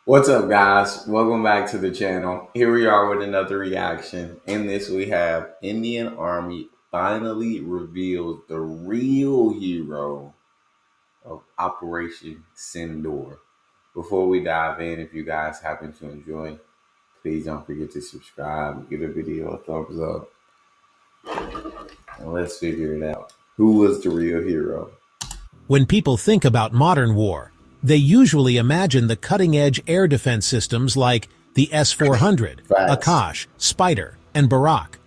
What's up, guys? Welcome back to the channel. Here we are with another reaction. In this, we have Indian Army finally reveals the real hero of Operation Sindoor. Before we dive in, if you guys happen to enjoy, please don't forget to subscribe, give the video a thumbs up, and let's figure it out. Who was the real hero? When people think about modern war, they usually imagine the cutting-edge air defense systems like the S-400, Facts. Akash, Spider, and Barak.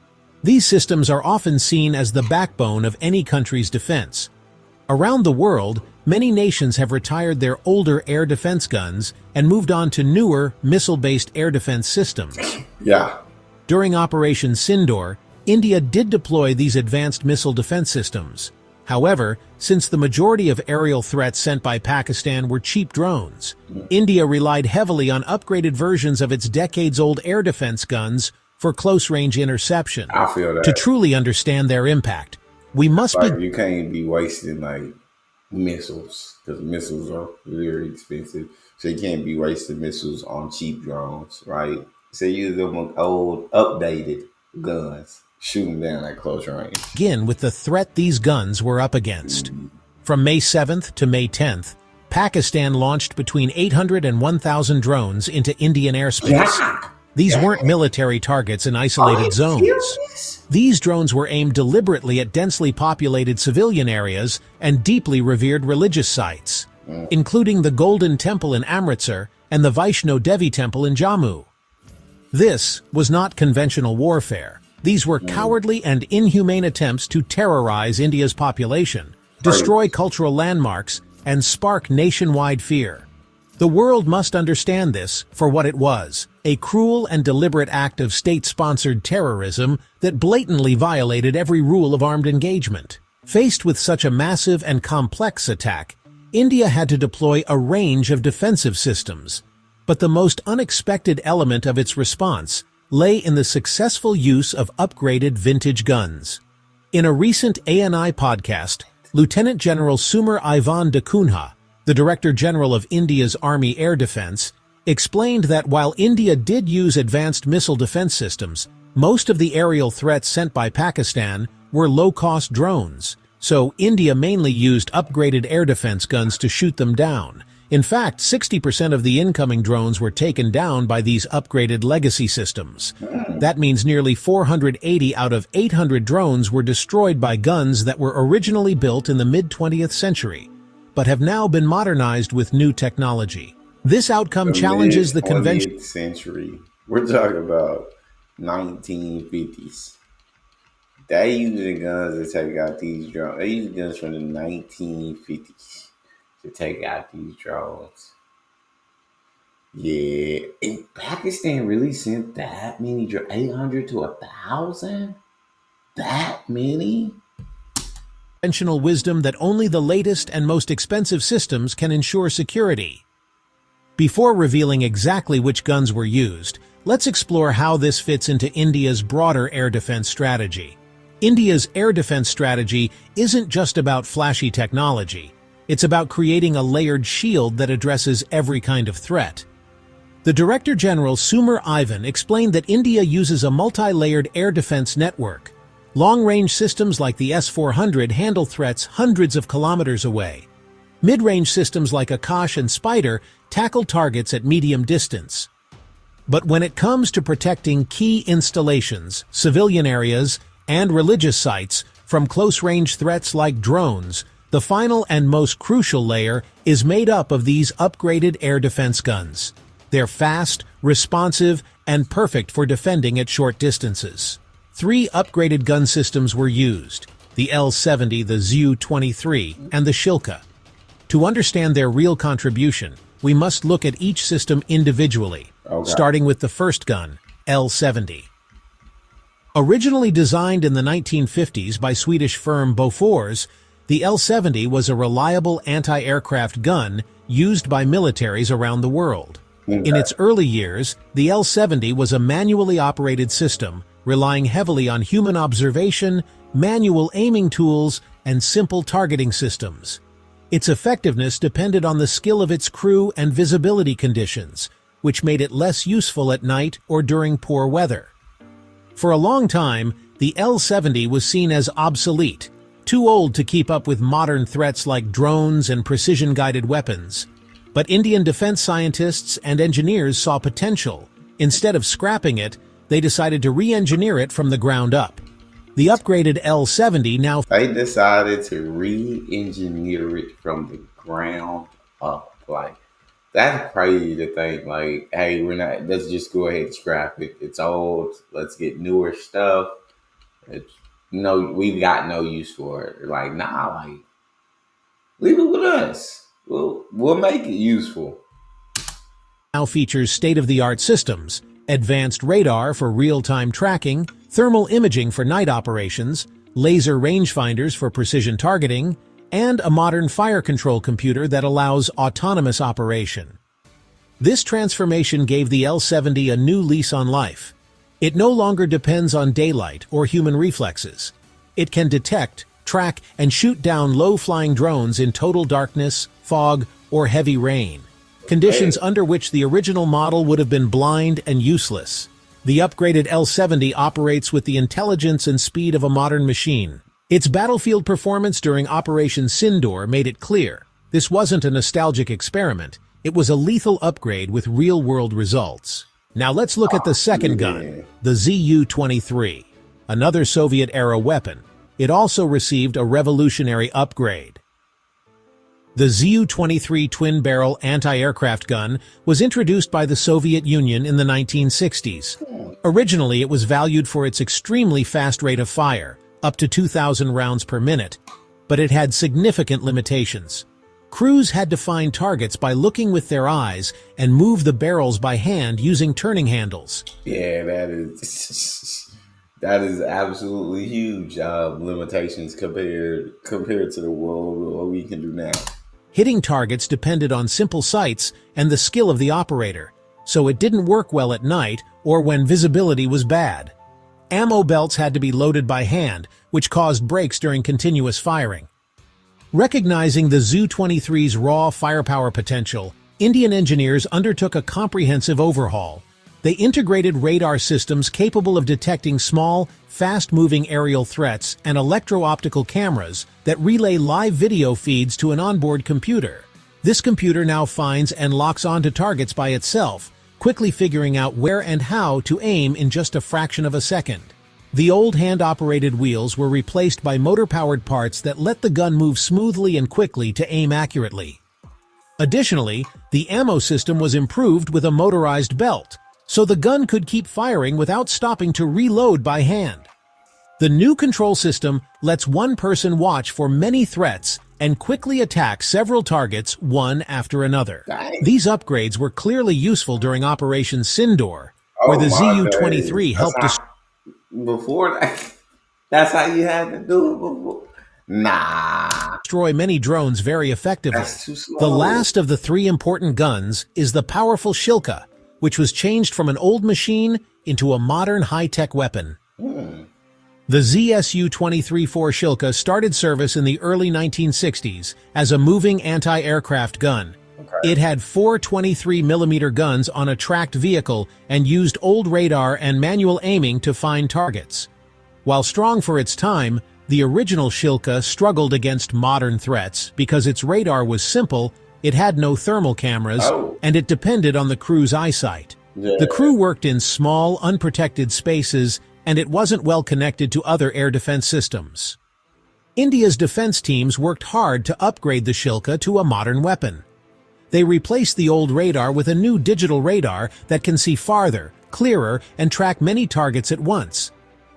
These systems are often seen as the backbone of any country's defense. Around the world, many nations have retired their older air defense guns and moved on to newer, missile-based air defense systems. Yeah. During Operation Sindoor, India did deploy these advanced missile defense systems. However, since the majority of aerial threats sent by Pakistan were cheap drones, India relied heavily on upgraded versions of its decades-old air defense guns for close-range interception. I feel that. To truly understand their impact, we must You can't be wasting missiles, because missiles are very expensive. So you can't be wasting missiles on cheap drones, right? So use them with old, updated guns. Shoot them down at close range. begin with the threat these guns were up against. From May 7th to May 10th, Pakistan launched between 800 and 1,000 drones into Indian airspace. These weren't military targets in isolated zones. Serious? These drones were aimed deliberately at densely populated civilian areas and deeply revered religious sites, including the Golden Temple in Amritsar and the Vaishno Devi Temple in Jammu. This was not conventional warfare. These were cowardly and inhumane attempts to terrorize India's population, destroy cultural landmarks, and spark nationwide fear. The world must understand this for what it was, a cruel and deliberate act of state-sponsored terrorism that blatantly violated every rule of armed engagement. Faced with such a massive and complex attack, India had to deploy a range of defensive systems. But the most unexpected element of its response lay in the successful use of upgraded vintage guns. In a recent ANI podcast, Lieutenant General Sumer Ivan de Kunha, the Director General of India's Army Air Defense, explained that while India did use advanced missile defense systems, most of the aerial threats sent by Pakistan were low-cost drones, so India mainly used upgraded air defense guns to shoot them down. In fact, 60% of the incoming drones were taken down by these upgraded legacy systems. That means nearly 480 out of 800 drones were destroyed by guns that were originally built in the mid-20th century, but have now been modernized with new technology. This outcome challenges the conventional century. We're talking about 1950s. They used the guns to take out these drones. They used guns from the 1950s. To take out these drones. Yeah. And Pakistan really sent that many drones? 800 to 1,000? That many? conventional wisdom that only the latest and most expensive systems can ensure security. Before revealing exactly which guns were used, let's explore how this fits into India's broader air defense strategy. India's air defense strategy isn't just about flashy technology. It's about creating a layered shield that addresses every kind of threat. The Director General Sumer Ivan explained that India uses a multi-layered air defense network. Long-range systems like the S-400 handle threats hundreds of kilometers away. Mid-range systems like Akash and Spider tackle targets at medium distance. But when it comes to protecting key installations, civilian areas, and religious sites from close-range threats like drones, the final and most crucial layer is made up of these upgraded air defense guns. They're fast, responsive, and perfect for defending at short distances. 3 upgraded gun systems were used: the L-70, the Zu-23, and the Shilka. To understand their real contribution, we must look at each system individually, starting with the first gun, L-70. Originally designed in the 1950s by Swedish firm Bofors, the L-70 was a reliable anti-aircraft gun used by militaries around the world. In its early years, the L-70 was a manually operated system, relying heavily on human observation, manual aiming tools, and simple targeting systems. Its effectiveness depended on the skill of its crew and visibility conditions, which made it less useful at night or during poor weather. For a long time, the L-70 was seen as obsolete, too old to keep up with modern threats like drones and precision-guided weapons. But Indian defense scientists and engineers saw potential. Instead of scrapping it, they decided to re-engineer it from the ground up. The upgraded L-70 now... They decided to re-engineer it from the ground up. Like, that's crazy to think, like, hey, let's just go ahead and scrap it. It's old. Let's get newer stuff. We've got no use for it. Like, nah, like, leave it with us. We'll make it useful. Now features state-of-the-art systems, advanced radar for real-time tracking, thermal imaging for night operations, laser rangefinders for precision targeting, and a modern fire control computer that allows autonomous operation. This transformation gave the L-70 a new lease on life. It no longer depends on daylight or human reflexes. It can detect, track, and shoot down low-flying drones in total darkness, fog, or heavy rain, conditions under which the original model would have been blind and useless. The upgraded L-70 operates with the intelligence and speed of a modern machine. Its battlefield performance during Operation Sindoor made it clear this wasn't a nostalgic experiment. It was a lethal upgrade with real-world results. Now let's look at the second gun, the Zu-23, another Soviet-era weapon. It also received a revolutionary upgrade. The Zu-23 twin-barrel anti-aircraft gun was introduced by the Soviet Union in the 1960s. Originally, it was valued for its extremely fast rate of fire, up to 2,000 rounds per minute, but it had significant limitations. Crews had to find targets by looking with their eyes and move the barrels by hand using turning handles. Yeah, that is absolutely huge limitations compared to the world what we can do now. Hitting targets depended on simple sights and the skill of the operator, so it didn't work well at night or when visibility was bad. Ammo belts had to be loaded by hand, which caused breaks during continuous firing. Recognizing the Zu-23's raw firepower potential, Indian engineers undertook a comprehensive overhaul. They integrated radar systems capable of detecting small, fast-moving aerial threats and electro-optical cameras that relay live video feeds to an onboard computer. This computer now finds and locks onto targets by itself, quickly figuring out where and how to aim in just a fraction of a second. The old hand-operated wheels were replaced by motor-powered parts that let the gun move smoothly and quickly to aim accurately. Additionally, the ammo system was improved with a motorized belt, so the gun could keep firing without stopping to reload by hand. The new control system lets one person watch for many threats and quickly attack several targets one after another. Nice. These upgrades were clearly useful during Operation Sindoor, where the Zu-23 helped before that. That's how you had to do it before. Nah. Destroy many drones very effectively. That's too slow. The last of the three important guns is the powerful Shilka, which was changed from an old machine into a modern high-tech weapon. The ZSU-23-4 Shilka started service in the early 1960s as a moving anti-aircraft gun. It had four 23mm guns on a tracked vehicle and used old radar and manual aiming to find targets. While strong for its time, the original Shilka struggled against modern threats because its radar was simple, it had no thermal cameras, and it depended on the crew's eyesight. The crew worked in small, unprotected spaces, and it wasn't well connected to other air defense systems. India's defense teams worked hard to upgrade the Shilka to a modern weapon. They replaced the old radar with a new digital radar that can see farther, clearer, and track many targets at once.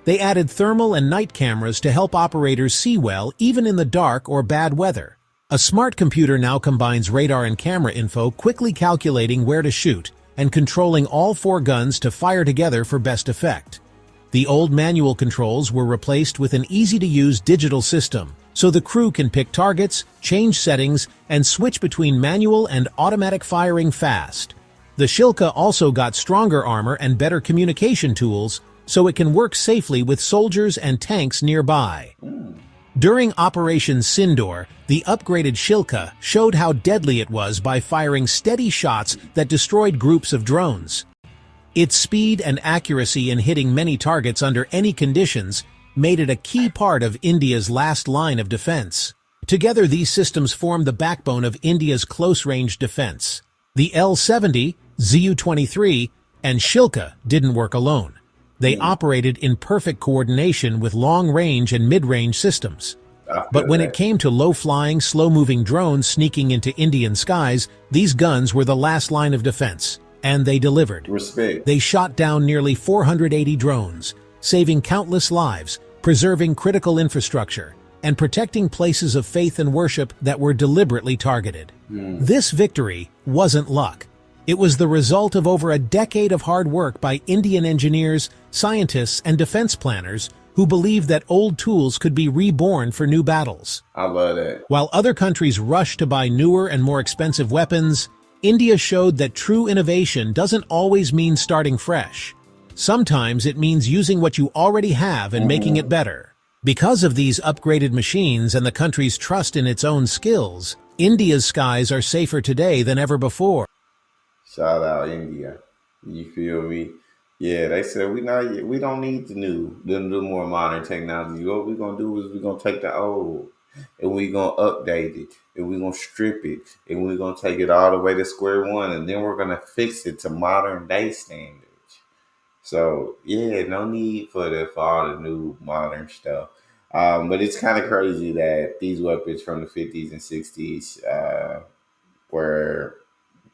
They added thermal and night cameras to help operators see well even in the dark or bad weather. A smart computer now combines radar and camera info, quickly calculating where to shoot and controlling all four guns to fire together for best effect. The old manual controls were replaced with an easy-to-use digital system, so the crew can pick targets, change settings, and switch between manual and automatic firing fast. The Shilka also got stronger armor and better communication tools, so it can work safely with soldiers and tanks nearby. During Operation Sindoor, the upgraded Shilka showed how deadly it was by firing steady shots that destroyed groups of drones. Its speed and accuracy in hitting many targets under any conditions made it a key part of India's last line of defense. Together, these systems form the backbone of India's close-range defense. The L-70, Zu-23, and Shilka didn't work alone. They operated in perfect coordination with long-range and mid-range systems. I But feel when it that. came to low-flying, slow-moving drones sneaking into Indian skies, these guns were the last line of defense, and they delivered. Respect. They shot down nearly 480 drones, saving countless lives, preserving critical infrastructure, and protecting places of faith and worship that were deliberately targeted. This victory wasn't luck. It was the result of over a decade of hard work by Indian engineers, scientists, and defense planners who believed that old tools could be reborn for new battles. I love that. While other countries rushed to buy newer and more expensive weapons, India showed that true innovation doesn't always mean starting fresh. Sometimes it means using what you already have and making it better. Because of these upgraded machines and the country's trust in its own skills, India's skies are safer today than ever before. Shout out India. You feel me? Yeah, they said we don't need the more modern technology. What we're gonna do is we're gonna take the old and we're gonna update it and we're gonna strip it and we're gonna take it all the way to square one and then we're gonna fix it to modern day standards. So yeah, no need for all the new modern stuff. But it's kind of crazy that these weapons from the 50s and 60s were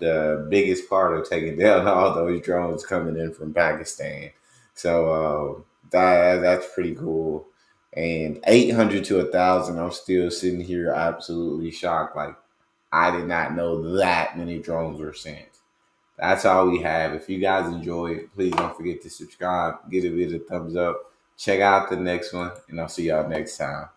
the biggest part of taking down all those drones coming in from Pakistan. So that's pretty cool. And 800 to 1,000, I'm still sitting here absolutely shocked. Like, I did not know that many drones were sent. That's all we have. If you guys enjoy it, please don't forget to subscribe, give it a thumbs up. Check out the next one, and I'll see y'all next time.